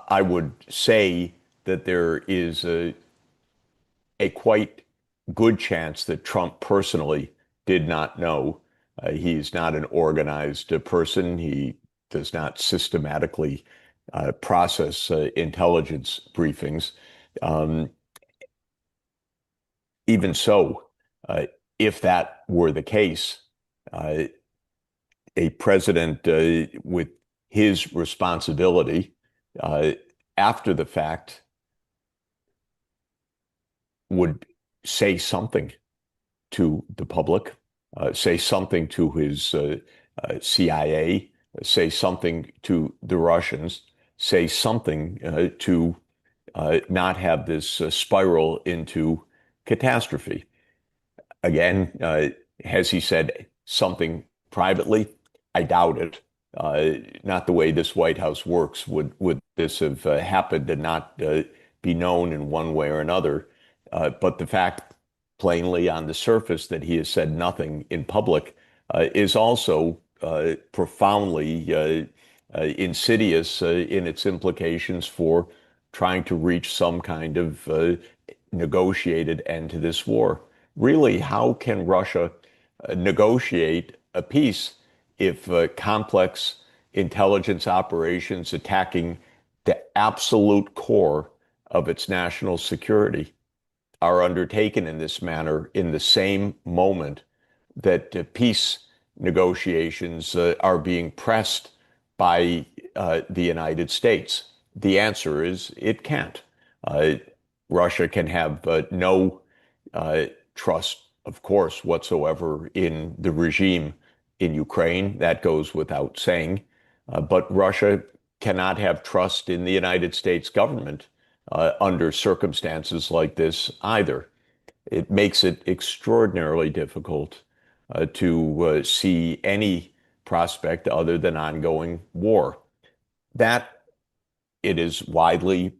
I would say that there is a quite good chance that Trump personally did not know. He's not an organized person. He does not systematically process intelligence briefings. Um, Even so, if that were the case, uh, a president with his responsibility uh, after the fact would say something to the public, say something to his CIA, say something to the Russians, say something to not have this spiral into catastrophe. Again, has he said something privately? I doubt it. Not the way this White House works. Would this have happened and not be known in one way or another? But the fact, plainly on the surface, that he has said nothing in public is also profoundly insidious in its implications for trying to reach some kind of negotiated end to this war. Really, how can Russia negotiate a peace if complex intelligence operations attacking the absolute core of its national security are undertaken in this manner in the same moment that peace negotiations are being pressed by the United States? The answer is it can't. Uh, Russia can have no uh, trust, of course, whatsoever in the regime in Ukraine. That goes without saying. But Russia cannot have trust in the United States government under circumstances like this either. It makes it extraordinarily difficult to see any prospect other than ongoing war. That, it is widely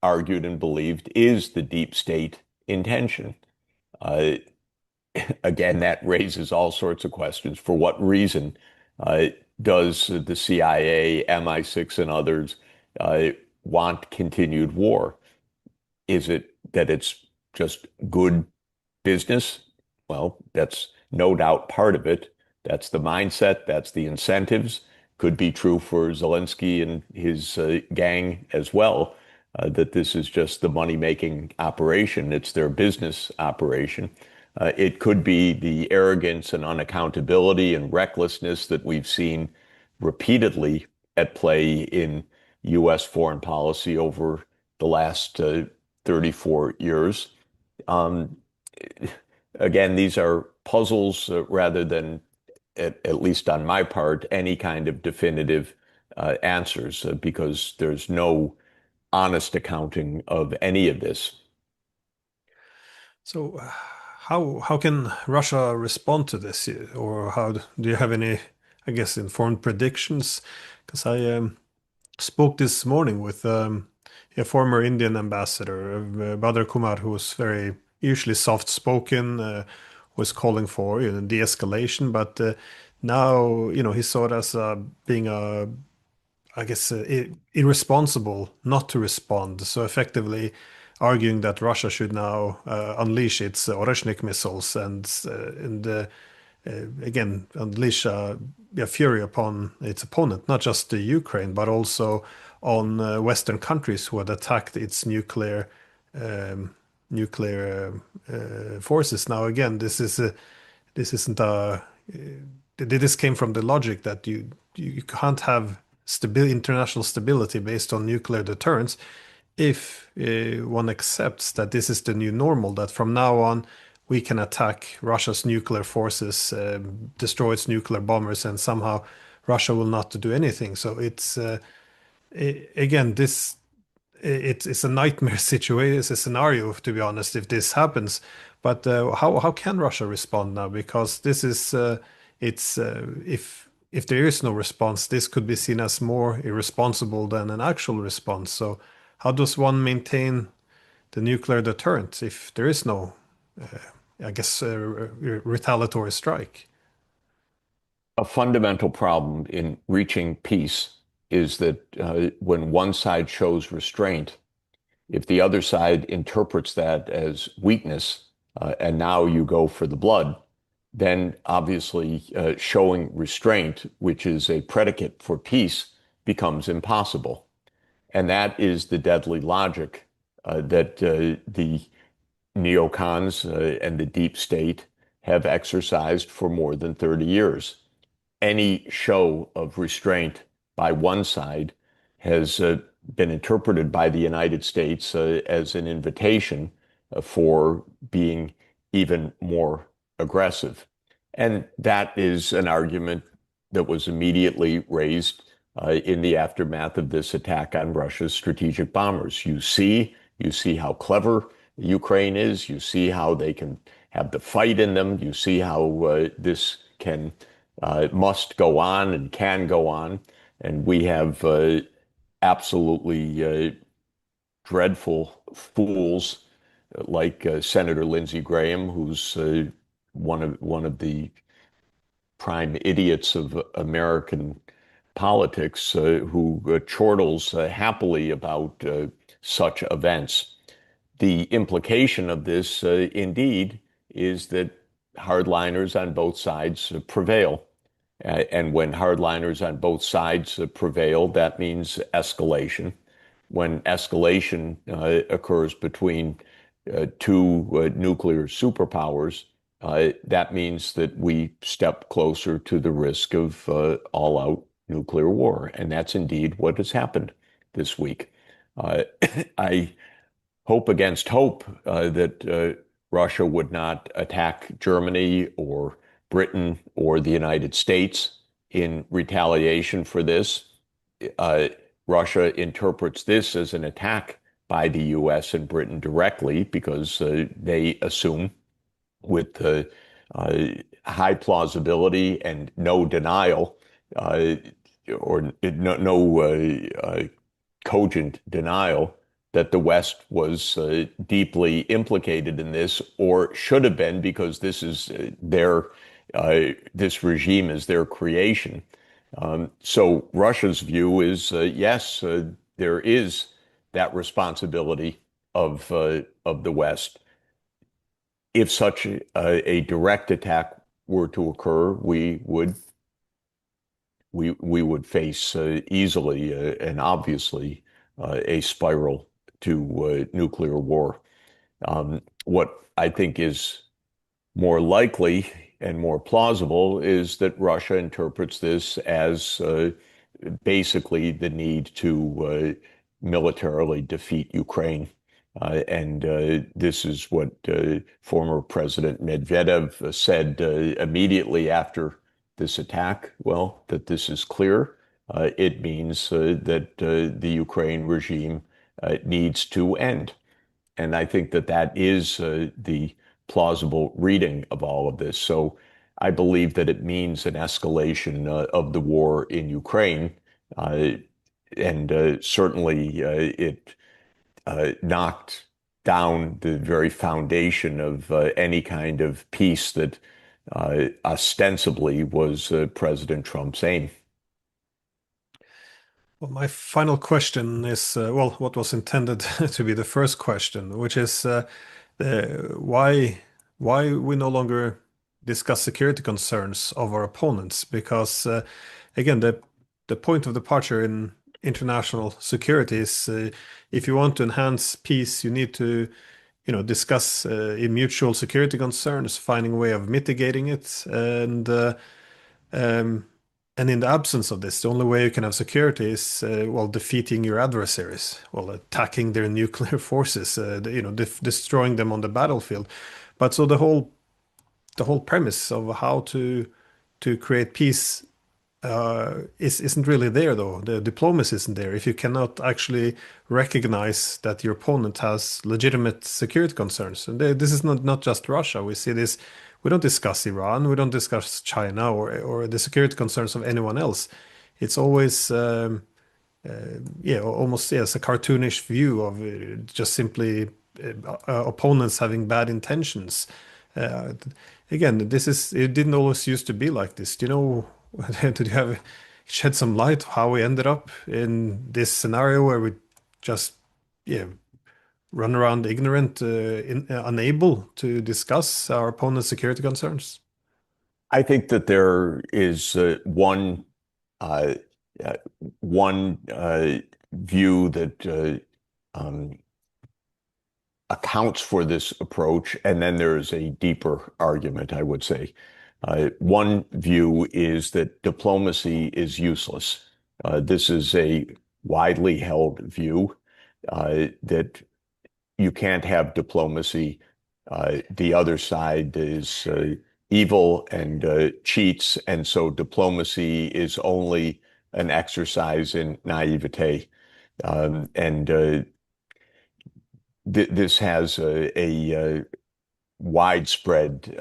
argued and believed, is the deep state intention. Uh, Again, that raises all sorts of questions. For what reason uh, does the CIA, MI6, and others uh, want continued war? Is it that it's just good business? Well, that's no doubt part of it. That's the mindset, that's the incentives. Could be true for Zelensky and his gang as well, that this is just the money-making operation. It's their business operation. It could be the arrogance and unaccountability and recklessness that we've seen repeatedly at play in U.S. foreign policy over the last 34 years. Um, Again, these are puzzles rather than, at least on my part, any kind of definitive answers because there's no honest accounting of any of this. So, how can Russia respond to this, or do you have any, I guess, informed predictions? Because I spoke this morning with a former Indian ambassador, Badr Kumar, who was very usually soft-spoken, was calling for de-escalation, but now he saw it as being I guess, irresponsible not to respond. So effectively arguing that Russia should now unleash its Oreshnik missiles and again unleash fury upon its opponent, not just the Ukraine, but also on Western countries who had attacked its um, nuclear forces. Now, again, this isn't a this came from the logic that you can't have international stability based on nuclear deterrence if one accepts that this is the new normal, that from now on we can attack Russia's nuclear forces, destroy its nuclear bombers, and somehow Russia will not do anything. So again, it's a nightmare situation. It's a scenario, to be honest, if this happens. But how can Russia respond now? Because this is it's if there is no response, this could be seen as more irresponsible than an actual response. So how does one maintain the nuclear deterrent if there is no, I guess, retaliatory strike? A fundamental problem in reaching peace is that when one side shows restraint, if the other side interprets that as weakness, and now you go for the blood, then obviously showing restraint, which is a predicate for peace, becomes impossible. And that is the deadly logic that the neocons and the deep state have exercised for more than 30 years. Any show of restraint by one side has been interpreted by the United States as an invitation for being even more aggressive. And that is an argument that was immediately raised in the aftermath of this attack on Russia's strategic bombers. You see how clever Ukraine is. You see how they can have the fight in them. You see how this can must go on and can go on. And we have absolutely dreadful fools like Senator Lindsey Graham, who's one of the prime idiots of American politics, who chortles happily about such events. The implication of this, indeed, is that hardliners on both sides prevail. And when hardliners on both sides prevail, that means escalation. When escalation occurs between two nuclear superpowers, that means that we step closer to the risk of all-out nuclear war. And that's indeed what has happened this week. I hope against hope that Russia would not attack Germany or Britain or the United States in retaliation for this. Russia interprets this as an attack by the US and Britain directly because they assume with high plausibility and no denial or no cogent denial that the West was deeply implicated in this, or should have been, because this is this regime is their creation. So Russia's view is yes, there is that responsibility of the West. If such a direct attack were to occur, we would face easily and obviously a spiral to nuclear war. What I think is more likely and more plausible is that Russia interprets this as basically the need to militarily defeat Ukraine. And this is what former President Medvedev said immediately after this attack. Well, that this is clear. It means that the Ukraine regime needs to end. And I think that that is the plausible reading of all of this. So I believe that it means an escalation of the war in Ukraine. And certainly it knocked down the very foundation of any kind of peace that ostensibly was President Trump's aim. Well, my final question is, well, what was intended to be the first question, which is why we no longer discuss security concerns of our opponents? Because again, the point of departure in international security is if you want to enhance peace, you need to, discuss mutual security concerns, finding a way of mitigating it, and in the absence of this, the only way you can have security is, well, defeating your adversaries, well, attacking their nuclear forces, destroying them on the battlefield. But so the whole premise of how to create peace isn't really there, though. The diplomacy isn't there. If you cannot actually recognize that your opponent has legitimate security concerns, and this is not just Russia. We see this. We don't discuss Iran. We don't discuss China or the security concerns of anyone else. It's always, almost yes, a cartoonish view of just simply opponents having bad intentions. Again, it didn't always used to be like this. Do you know? Did you have shed some light how we ended up in this scenario where we just, yeah, run around ignorant, unable to discuss our opponent's security concerns? I think that there is uh, one view that accounts for this approach, and then there's a deeper argument, I would say. One view is that diplomacy is useless. This is a widely held view that you can't have diplomacy. The other side is evil and cheats, and so diplomacy is only an exercise in naivete. And this has a widespread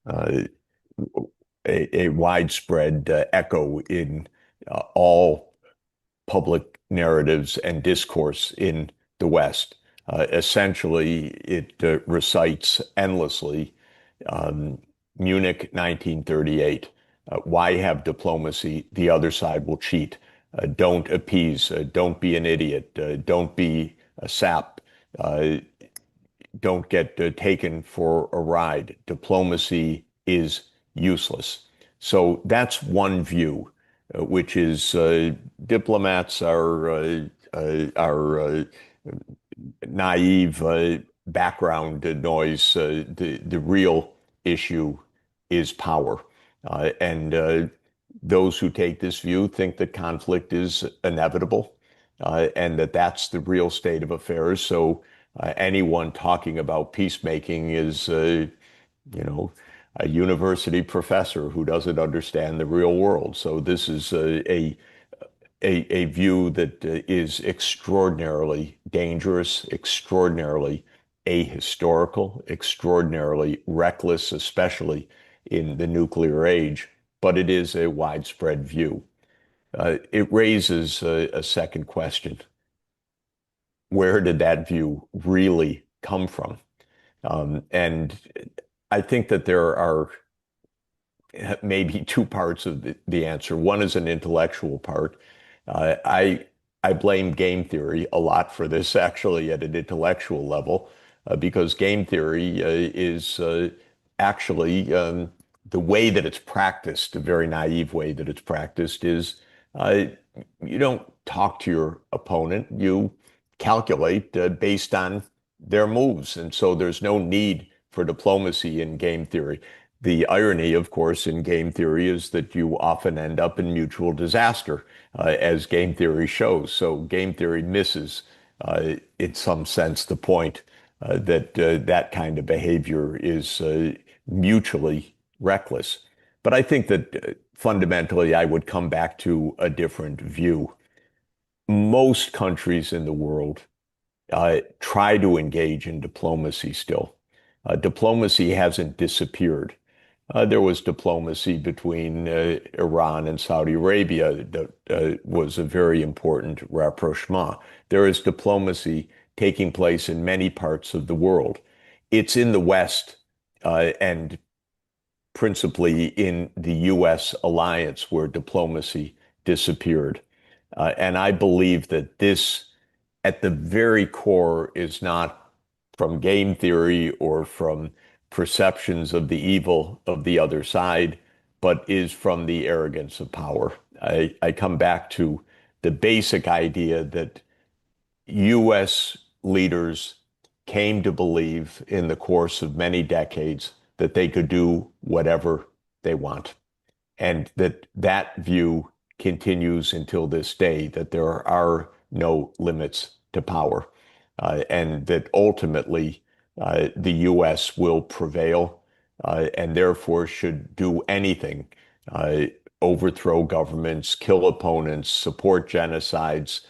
uh, a widespread echo in all public narratives and discourse in the West. Essentially, it recites endlessly um, Munich 1938. Why have diplomacy? The other side will cheat. Don't appease. Don't be an idiot. Don't be a sap. Uh, don't get taken for a ride. Diplomacy is useless. So that's one view, which is diplomats are naive background noise. The real issue is power, and those who take this view think that conflict is inevitable, and that that's the real state of affairs. So anyone talking about peacemaking is, you know, a university professor who doesn't understand the real world. So this is a view that is extraordinarily dangerous, extraordinarily ahistorical, extraordinarily reckless, especially in the nuclear age, but it is a widespread view. It raises a second question. Where did that view really come from? And I think that there are maybe two parts of the answer. One is an intellectual part. I blame game theory a lot for this, actually, at an intellectual level, because game theory is actually the way that it's practiced, a very naive way that it's practiced, is uh, you don't talk to your opponent, you calculate based on their moves. And so there's no need for diplomacy in game theory. The irony, of course, in game theory is that you often end up in mutual disaster, as game theory shows. So game theory misses, in some sense, the point that that kind of behavior is mutually reckless. But I think that fundamentally, I would come back to a different view. Most countries in the world try to engage in diplomacy still. Diplomacy hasn't disappeared. There was diplomacy between Iran and Saudi Arabia that was a very important rapprochement. There is diplomacy taking place in many parts of the world. It's in the West and principally in the U.S. alliance where diplomacy disappeared. And I believe that this, at the very core, is not from game theory or from perceptions of the evil of the other side, but is from the arrogance of power. I come back to the basic idea that U.S. leaders came to believe in the course of many decades that they could do whatever they want. And that view continues until this day, that there are no limits to power, and that ultimately the U.S. will prevail, and therefore should do anything, uh, overthrow governments, kill opponents, support genocides,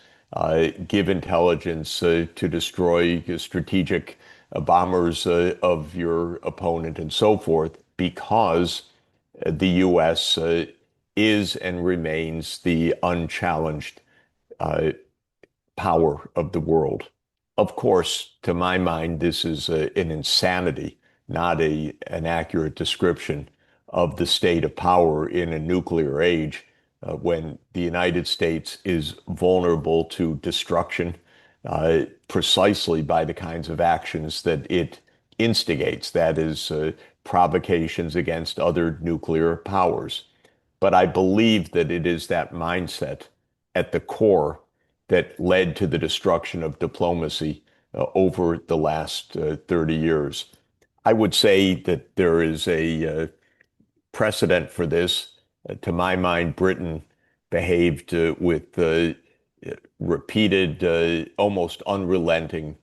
give intelligence to destroy strategic bombers of your opponent, and so forth, because the U.S. Is and remains the unchallenged uh, power of the world. Of course, to my mind, this is an insanity, not an accurate description of the state of power in a nuclear age. when the United States is vulnerable to destruction precisely by the kinds of actions that it instigates, that is, provocations against other nuclear powers. But I believe that it is that mindset at the core that led to the destruction of diplomacy over the last 30 years. I would say that there is a precedent for this. To my mind, Britain behaved with repeated, almost unrelenting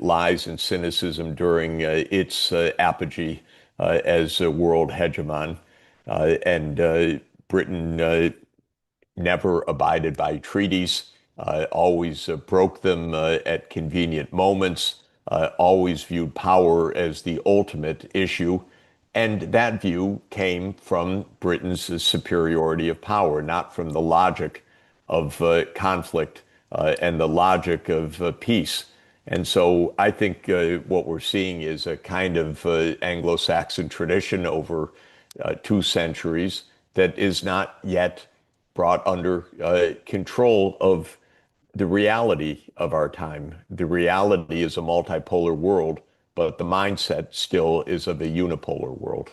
lies and cynicism during its apogee as a world hegemon. And Britain never abided by treaties, always broke them at convenient moments, always viewed power as the ultimate issue. And that view came from Britain's superiority of power, not from the logic of conflict and the logic of peace. And so I think what we're seeing is a kind of Anglo-Saxon tradition over 2 centuries that is not yet brought under control of the reality of our time. The reality is a multipolar world, but the mindset still is of a unipolar world.